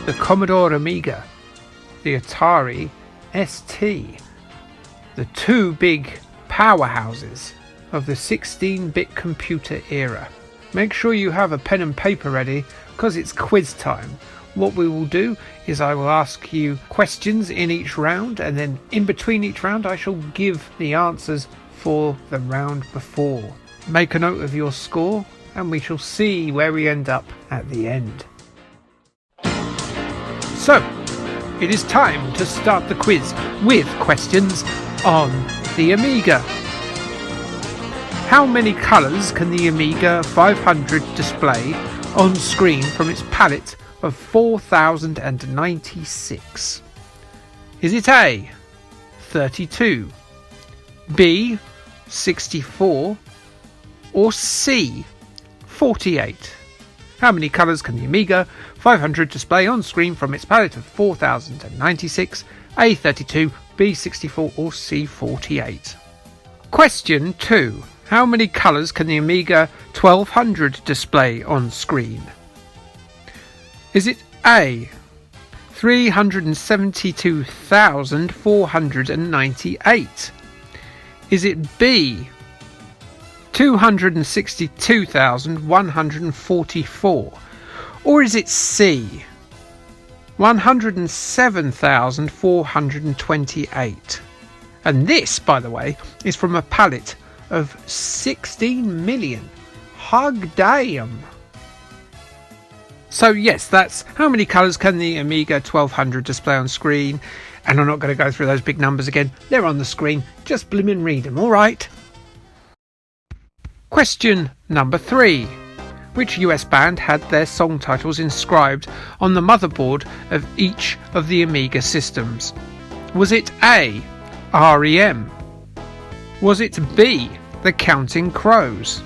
the Commodore Amiga, the Atari ST, the two big powerhouses of the 16-bit computer era. Make sure you have a pen and paper ready because it's quiz time. What we will do is I will ask you questions in each round, and then in between each round I shall give the answers for the round before. Make a note of your score and we shall see where we end up at the end. So, it is time to start the quiz with questions on the Amiga. How many colours can the Amiga 500 display on screen from its palette of 4096? Is it A, 32, B, 64, or C, 48? How many colours can the Amiga 500 display on screen from its palette of 4096? A, 32, B, 64, or C, 48? Question 2. How many colours can the Amiga 1200 display on screen? Is it A, 372,498? Is it B, 262,144? Or is it C, 107,428? And this, by the way, is from a palette of 16 million. Hug damn! So yes, that's how many colours can the Amiga 1200 display on screen. And I'm not going to go through those big numbers again. They're on the screen. Just blimmin' read them, alright? Question number 3. Which US band had their song titles inscribed on the motherboard of each of the Amiga systems? Was it A, REM? Was it B, the Counting Crows?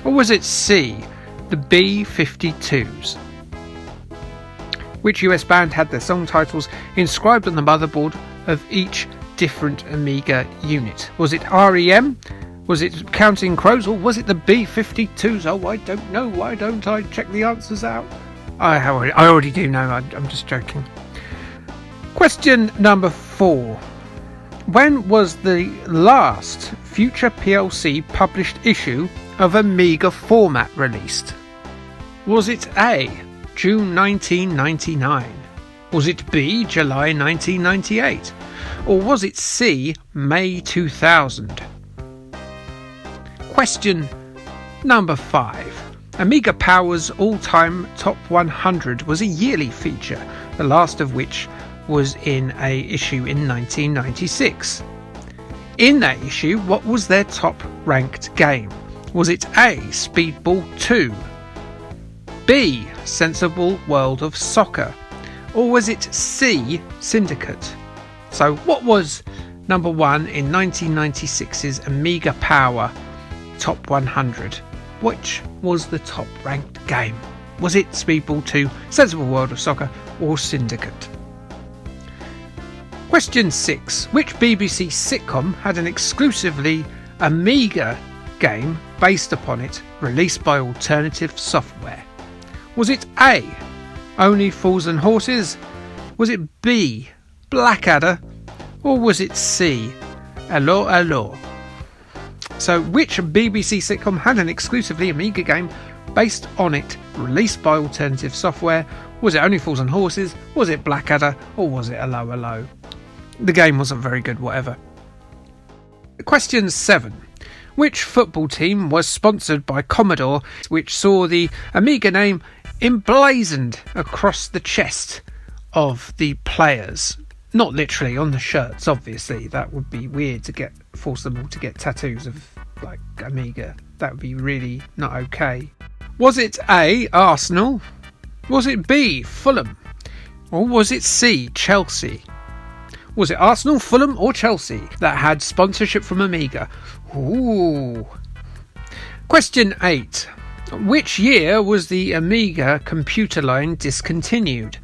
Or was it C, the B-52s? Which US band had their song titles inscribed on the motherboard of each different Amiga unit? Was it REM? Was it Counting Crows? Or was it the B-52s? Oh, I don't know. Why don't I check the answers out? I already do know. I'm just joking. Question number 4. When was the last Future PLC published issue of Amiga format released? Was it A, June 1999? Was it B, July 1998? Or was it C, May 2000? Question number 5. Amiga Power's all-time top 100 was a yearly feature, the last of which was in a issue in 1996. In that issue, what was their top ranked game? Was it A, Speedball 2, B, Sensible World of Soccer, or was it C, Syndicate? So what was number 1 in 1996's Amiga Power Top 100? Which was the top ranked game? Was it Speedball 2, Sensible World of Soccer, or Syndicate? Question 6. Which BBC sitcom had an exclusively Amiga game based upon it, released by Alternative Software? Was it A, Only Fools and Horses? Was it B, Blackadder? Or was it C, Allo Allo? So which BBC sitcom had an exclusively Amiga game based on it, released by Alternative Software? Was it Only Fools and Horses? Was it Blackadder? Or was it Allo Allo? The game wasn't very good, whatever. Question 7. Which football team was sponsored by Commodore, which saw the Amiga name emblazoned across the chest of the players? Not literally on the shirts, obviously. That would be weird to force them all to get tattoos of like Amiga. That would be really not okay. Was it A, Arsenal? Was it B, Fulham? Or was it C, Chelsea? Was it Arsenal, Fulham or Chelsea that had sponsorship from Amiga? Ooh. Question 8. Which year was the Amiga computer line discontinued?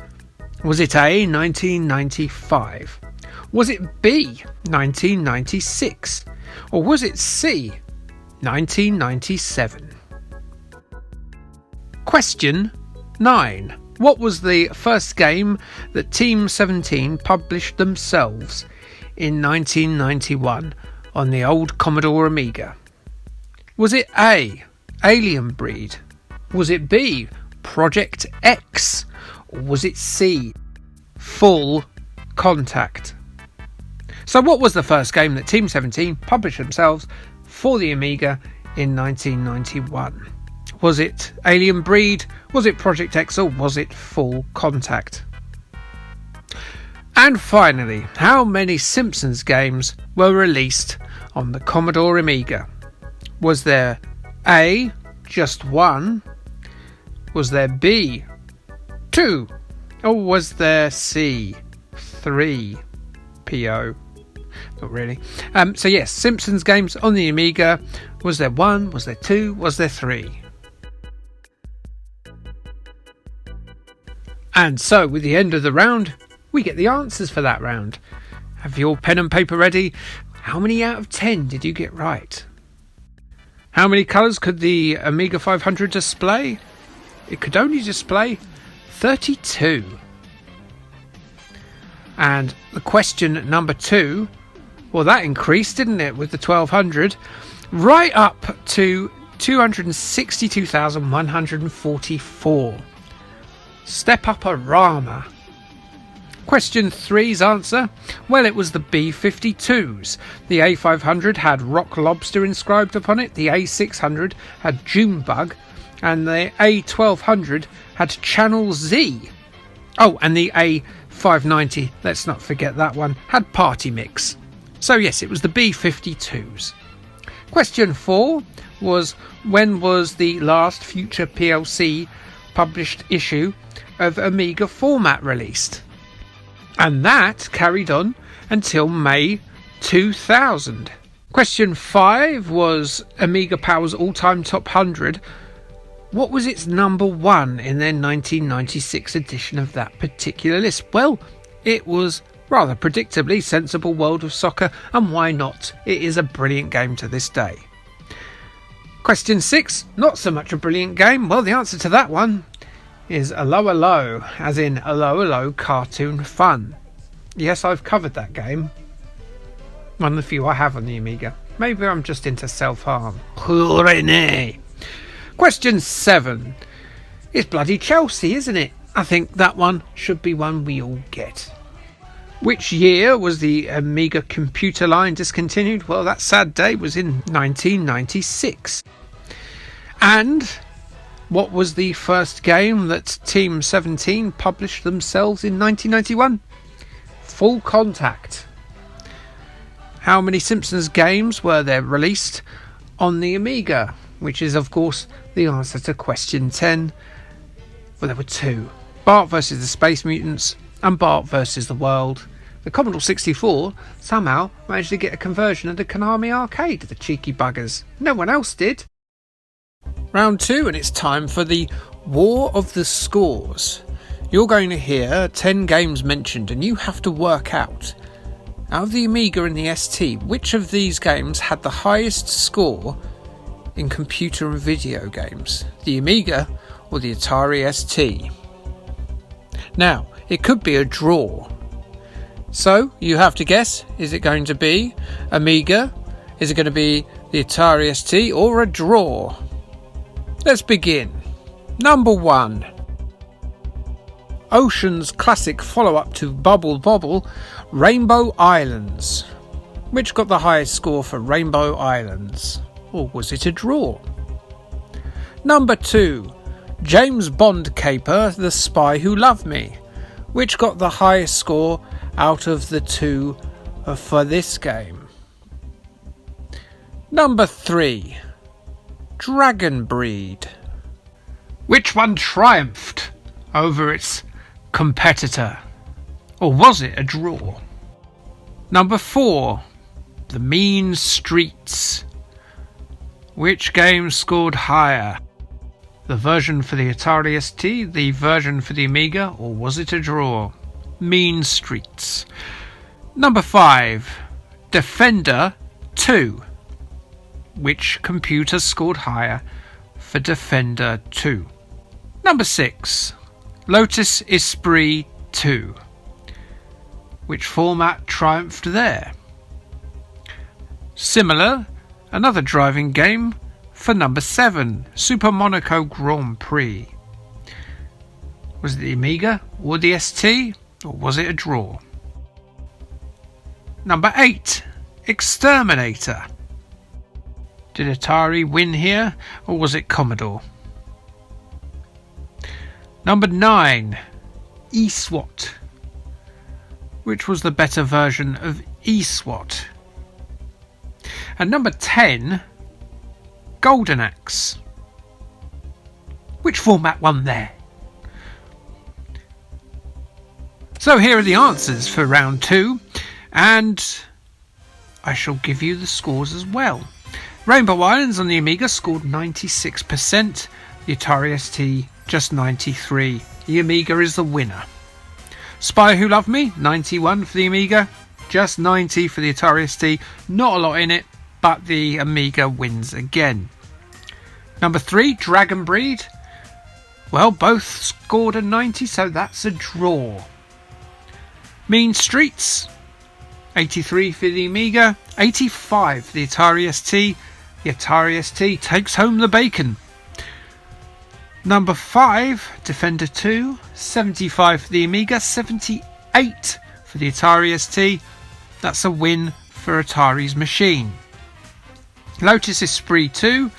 Was it A, 1995? Was it B, 1996? Or was it C, 1997? Question 9. What was the first game that Team 17 published themselves in 1991 on the old Commodore Amiga? Was it A, Alien Breed? Was it B, Project X? Or was it C, Full Contact? So what was the first game that Team 17 published themselves for the Amiga in 1991? Was it Alien Breed? Was it Project X? Or was it Full Contact? And finally, how many Simpsons games were released on the Commodore Amiga? Was there A, just one? Was there B, 2? Or was there C, 3? PO. Not really. So yes, Simpsons games on the Amiga. Was there 1? Was there 2? Was there 3? And so, with the end of the round, we get the answers for that round. Have your pen and paper ready? How many out of 10 did you get right? How many colours could the Amiga 500 display? It could only display 32. And the question number 2, well, that increased, didn't it, with the 1200, right up to 262,144. Step up a rama. Question 3's answer, well, it was the B-52s. The A500 had Rock Lobster inscribed upon it, the A600 had Junebug, and the A1200 had Channel Z. Oh, and the A590, let's not forget that one, had Party Mix. So yes, it was the B-52s. Question 4 was, when was the last Future PLC published issue of Amiga format released? And that carried on until May 2000. Question 5 was Amiga Power's all-time top 100. What was its number 1 in their 1996 edition of that particular list? Well, it was rather predictably Sensible World of Soccer, and why not? It is a brilliant game to this day. Question 6, not so much a brilliant game. Well, the answer to that one is Allo Allo, as in Allo Allo Cartoon Fun. Yes, I've covered that game. One of the few I have on the Amiga. Maybe I'm just into self-harm. Question 7. It's bloody Chelsea, isn't it? I think that one should be one we all get. Which year was the Amiga computer line discontinued? Well, that sad day was in 1996. And what was the first game that Team 17 published themselves in 1991? Full Contact. How many Simpsons games were there released on the Amiga? Which is, of course, the answer to question 10. Well, there were 2. Bart vs. the Space Mutants and Bart vs. the World. The Commodore 64 somehow managed to get a conversion of the Konami arcade, the cheeky buggers. No one else did. Round 2, and it's time for the War of the Scores. You're going to hear 10 games mentioned, and you have to work out of the Amiga and the ST, which of these games had the highest score in computer and video games, the Amiga or the Atari ST. Now, it could be a draw. So, you have to guess, is it going to be Amiga? Is it going to be the Atari ST or a draw? Let's begin. Number 1. Ocean's classic follow-up to Bubble Bobble, Rainbow Islands. Which got the highest score for Rainbow Islands? Or was it a draw? Number 2. James Bond caper, The Spy Who Loved Me. Which got the highest score out of the 2 for this game? Number 3. Dragon Breed. Which one triumphed over its competitor? Or was it a draw? Number 4. The Mean Streets. Which game scored higher? The version for the Atari ST, the version for the Amiga, or was it a draw? Mean Streets. Number 5. Defender 2. Which computer scored higher for Defender 2? Number 6. Lotus Esprit 2. Which format triumphed there? Similar, another driving game for number 7, Super Monaco Grand Prix. Was it the Amiga or the ST, or was it a draw? Number 8, Exterminator. Did Atari win here, or was it Commodore? Number 9, eSWAT. Which was the better version of eSWAT? And number 10, Golden Axe. Which format won there? So here are the answers for round 2, and I shall give you the scores as well. Rainbow Islands on the Amiga scored 96%, the Atari ST just 93%. The Amiga is the winner. Spy Who Loved Me, 91 for the Amiga, just 90 for the Atari ST. Not a lot in it, but the Amiga wins again. Number 3, Dragon Breed. Well, both scored a 90, so that's a draw. Mean Streets, 83 for the Amiga, 85 for the Atari ST. The Atari ST takes home the bacon. Number 5, Defender 2, 75 for the Amiga, 78 for the Atari ST. That's a win for Atari's machine. Lotus Esprit 2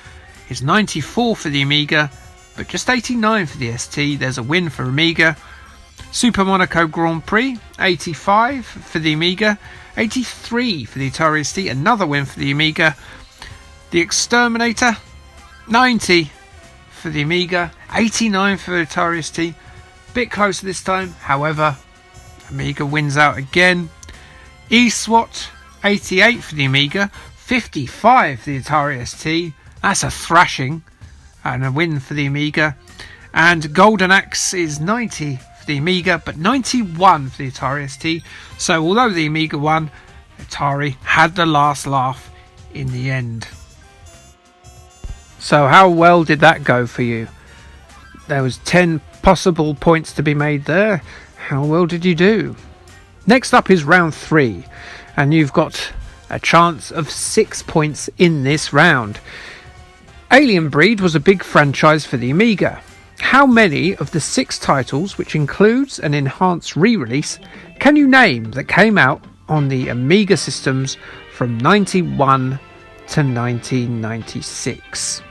is 94 for the Amiga, but just 89 for the ST. There's a win for Amiga. Super Monaco Grand Prix, 85 for the Amiga, 83 for the Atari ST. Another win for the Amiga. The Exterminator, 90 for the Amiga, 89 for the Atari ST. Bit closer this time, however, Amiga wins out again. eSWAT, 88 for the Amiga, 55 for the Atari ST. That's a thrashing and a win for the Amiga. And Golden Axe is 90 for the Amiga, but 91 for the Atari ST. So although the Amiga won, Atari had the last laugh in the end. So how well did that go for you? There was 10 possible points to be made there. How well did you do? Next up is round 3, and you've got a chance of 6 points in this round. Alien Breed was a big franchise for the Amiga. How many of the 6 titles, which includes an enhanced re-release, can you name that came out on the Amiga systems from 91 to 1996?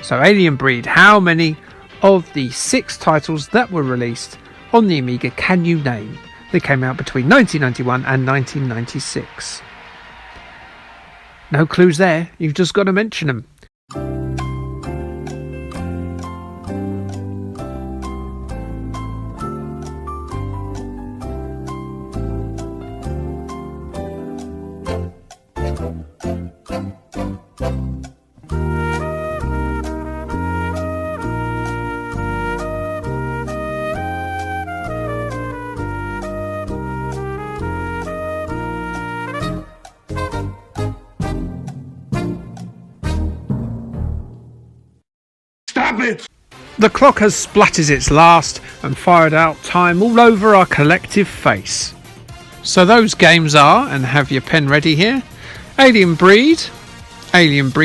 So Alien Breed, how many of the 6 titles that were released on the Amiga can you name? They came out between 1991 and 1996. No clues there, you've just got to mention them. The clock has splattered its last and fired out time all over our collective face. So those games are, and have your pen ready here, Alien Breed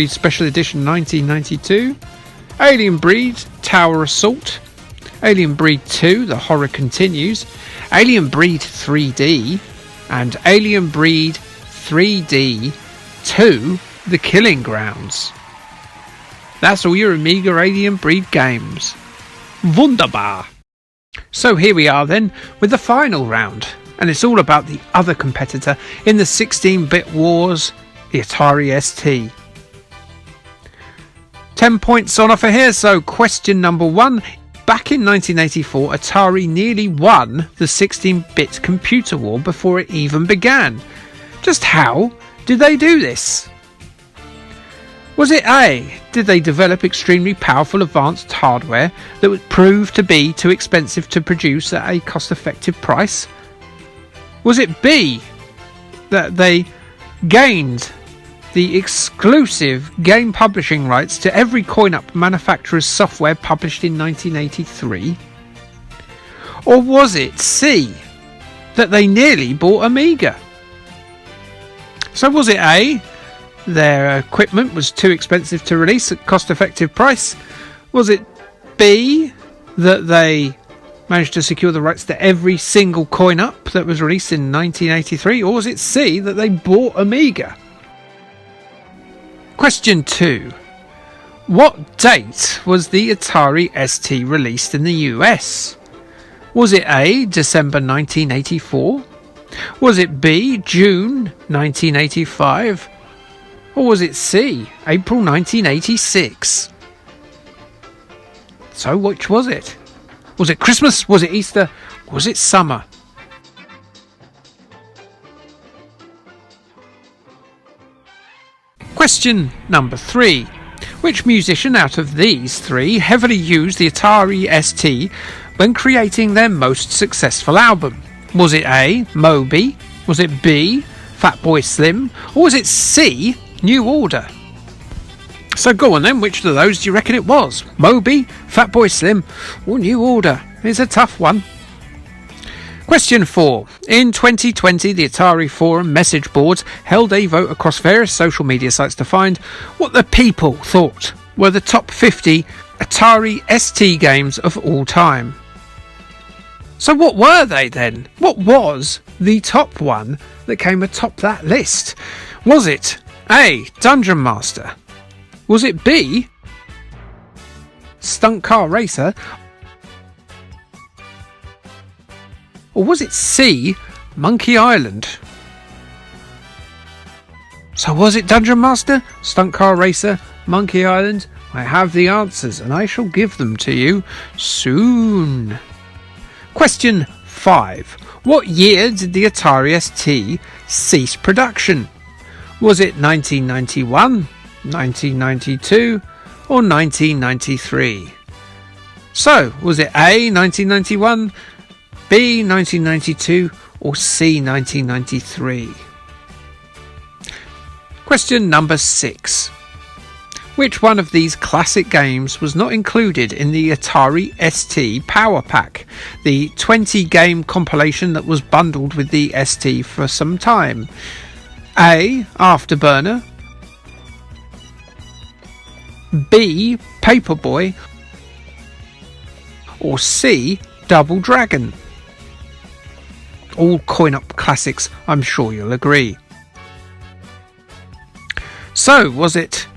Special Edition 1992, Alien Breed Tower Assault, Alien Breed 2 The Horror Continues, Alien Breed 3D, and Alien Breed 3D 2 The Killing Grounds. That's all your Amiga Alien Breed games. Wunderbar! So here we are then with the final round, and it's all about the other competitor in the 16-bit wars, the Atari ST. 10 points on offer here, so question number 1. Back in 1984, Atari nearly won the 16-bit computer war before it even began. Just how did they do this? Was it A, did they develop extremely powerful advanced hardware that would prove to be too expensive to produce at a cost-effective price? Was it B, that they gained the exclusive game publishing rights to every coin-up manufacturer's software published in 1983? Or was it C, that they nearly bought Amiga? So was it A, their equipment was too expensive to release at cost-effective price? Was it B, that they managed to secure the rights to every single coin-up that was released in 1983? Or was it C, that they bought Amiga? Question 2. What date was the Atari ST released in the US? Was it A, December 1984? Was it B, June 1985? Or was it C, April 1986? So which was it? Was it Christmas? Was it Easter? Was it summer? Question number 3. Which musician out of these three heavily used the Atari ST when creating their most successful album? Was it A, Moby? Was it B, Fatboy Slim? Or was it C, New Order? So go on then, which of those do you reckon it was? Moby, Fatboy Slim, or New Order? It's a tough one. Question 4. In 2020, the Atari forum message boards held a vote across various social media sites to find what the people thought were the top 50 Atari ST games of all time. So what were they then? What was the top one that came atop that list? Was it A, Dungeon Master? Was it B, Stunt Car Racer? Or was it C, Monkey Island? So was it Dungeon Master, Stunt Car Racer, Monkey Island? I have the answers and I shall give them to you soon. Question 5. What year did the Atari ST cease production? Was it 1991, 1992 or 1993? So, was it A, 1991, B, 1992 or C, 1993? Question number 6. Which one of these classic games was not included in the Atari ST Power Pack, the 20-game compilation that was bundled with the ST for some time? A, Afterburner, B, Paperboy, or C, Double Dragon? All coin-up classics, I'm sure you'll agree. So, was it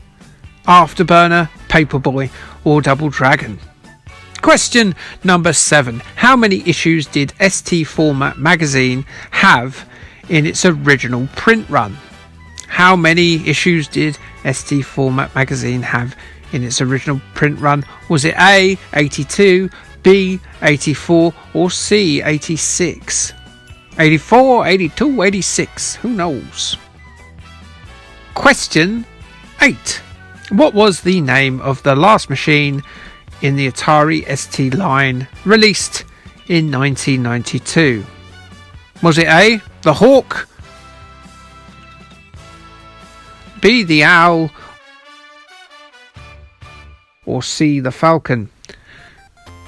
Afterburner, Paperboy, or Double Dragon? Question number 7. How many issues did ST Format magazine have in its original print run? How many issues did ST Format magazine have in its original print run? Was it A, 82, B, 84, or C, 86? 84, 82, 86, who knows? Question 8. What was the name of the last machine in the Atari ST line released in 1992? Was it A, the Hawk, B, the Owl, or C, the Falcon?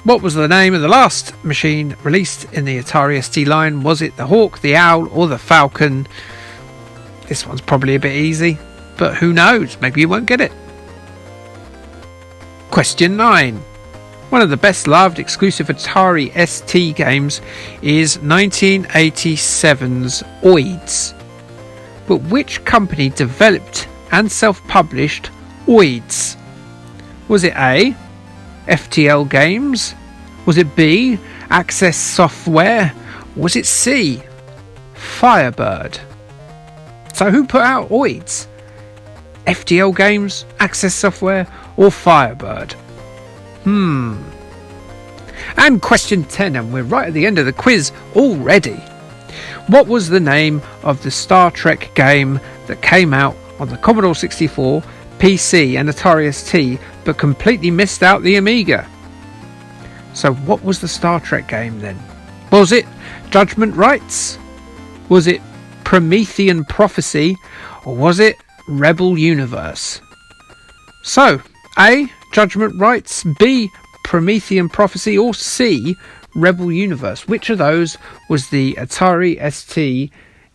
What was the name of the last machine released in the Atari ST line? Was it the Hawk, the Owl, or the Falcon? This one's probably a bit easy, but who knows, maybe you won't get it. Question 9. One of the best loved exclusive Atari ST games is 1987's OIDS. But which company developed and self-published OIDS? Was it A, FTL Games? Was it B, Access Software? Was it C, Firebird? So who put out OIDS? FTL Games, Access Software, or Firebird? And question 10, and we're right at the end of the quiz already. What was the name of the Star Trek game that came out on the Commodore 64, PC and Atari ST, but completely missed out the Amiga? So what was the Star Trek game then? Was it Judgment Rights? Was it Promethean Prophecy? Or was it Rebel Universe? So, A, Judgment Rights, B, Promethean Prophecy, or C, Rebel Universe. Which of those was the Atari ST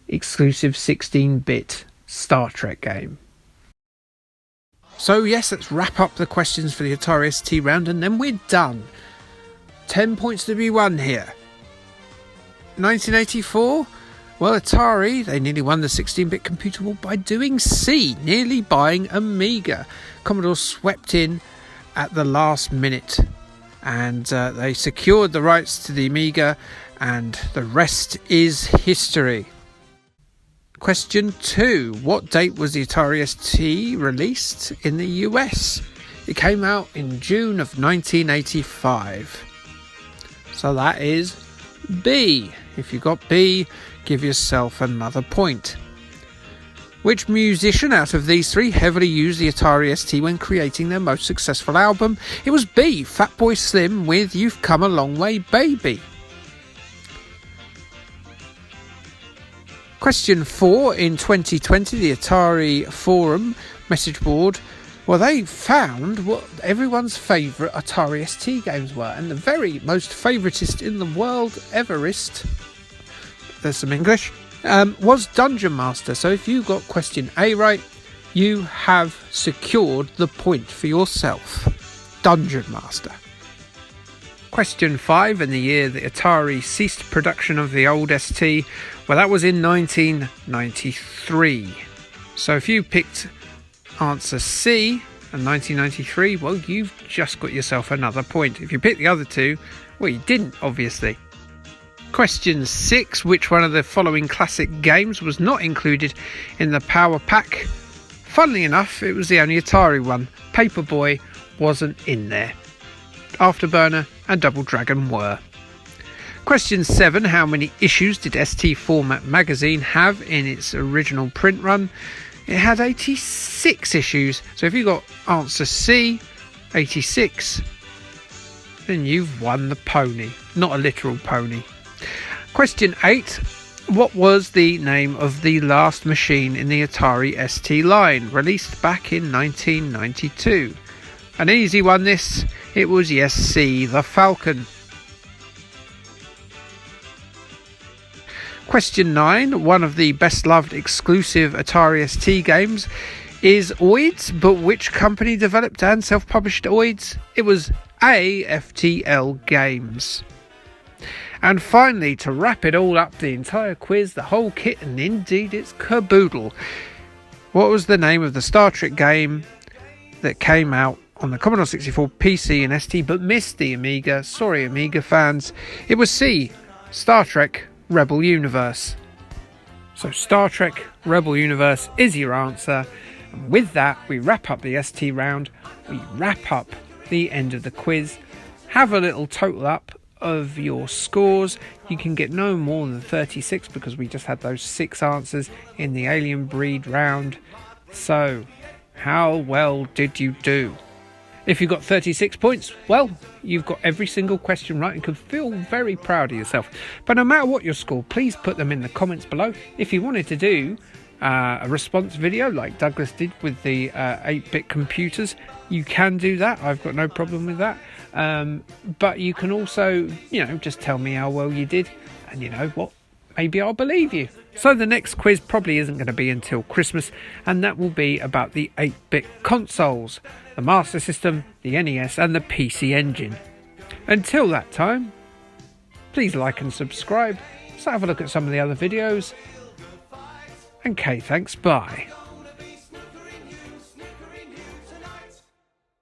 exclusive 16-bit Star Trek game? So yes, let's wrap up the questions for the Atari ST round and then we're done. 10 points to be won here. 1984? Well, Atari, they nearly won the 16-bit computer war by doing C, nearly buying Amiga. Commodore swept in at the last minute and they secured the rights to the Amiga, and the rest is history. Question 2. What date was the Atari ST released in the US? It came out in June of 1985. So that is B. If you got B, give yourself another point. Which musician out of these three heavily used the Atari ST when creating their most successful album? It was B. Fatboy Slim with You've Come a Long Way Baby. Question 4. In 2020, the Atari Forum message board, well, they found what everyone's favourite Atari ST games were, and the very most favouriteest in the world everest, there's some English, was Dungeon Master. So if you got question A right, you have secured the point for yourself. Dungeon Master. Question 5. In the year the Atari ceased production of the old ST, well, that was in 1993. So if you picked answer C in 1993, well, you've just got yourself another point. If you picked the other two, well, you didn't, obviously. Question 6. Which one of the following classic games was not included in the Power Pack? Funnily enough, it was the only Atari one. Paperboy wasn't in there. Afterburner and Double Dragon were. Question 7. How many issues did ST Format magazine have in its original print run? It had 86 issues. So if you got answer C, 86, then you've won the pony. Not a literal pony. Question 8. What was the name of the last machine in the Atari ST line, released back in 1992? An easy one this. It was, yes, C, the Falcon. Question 9. One of the best loved exclusive Atari ST games is OIDS, but which company developed and self-published OIDS? It was A, FTL Games. And finally, to wrap it all up, the entire quiz, the whole kit, and indeed its caboodle, what was the name of the Star Trek game that came out on the Commodore 64, PC and ST but missed the Amiga? Sorry, Amiga fans. It was C, Star Trek Rebel Universe. So Star Trek Rebel Universe is your answer. And with that, we wrap up the ST round. We wrap up the end of the quiz. Have a little total up of your scores. You can get no more than 36 because we just had those 6 answers in the Alien Breed round. So, how well did you do? If you got 36 points, well, you've got every single question right and can feel very proud of yourself. But no matter what your score, please put them in the comments below. If you wanted to do a response video like Douglas did with the 8-bit computers, you can do that. I've got no problem with that. But you can also, just tell me how well you did. And you know what? Maybe I'll believe you. So the next quiz probably isn't going to be until Christmas, and that will be about the 8-bit consoles, the Master System, the NES and the PC Engine. Until that time, please like and subscribe. Let's have a look at some of the other videos. And thanks, bye.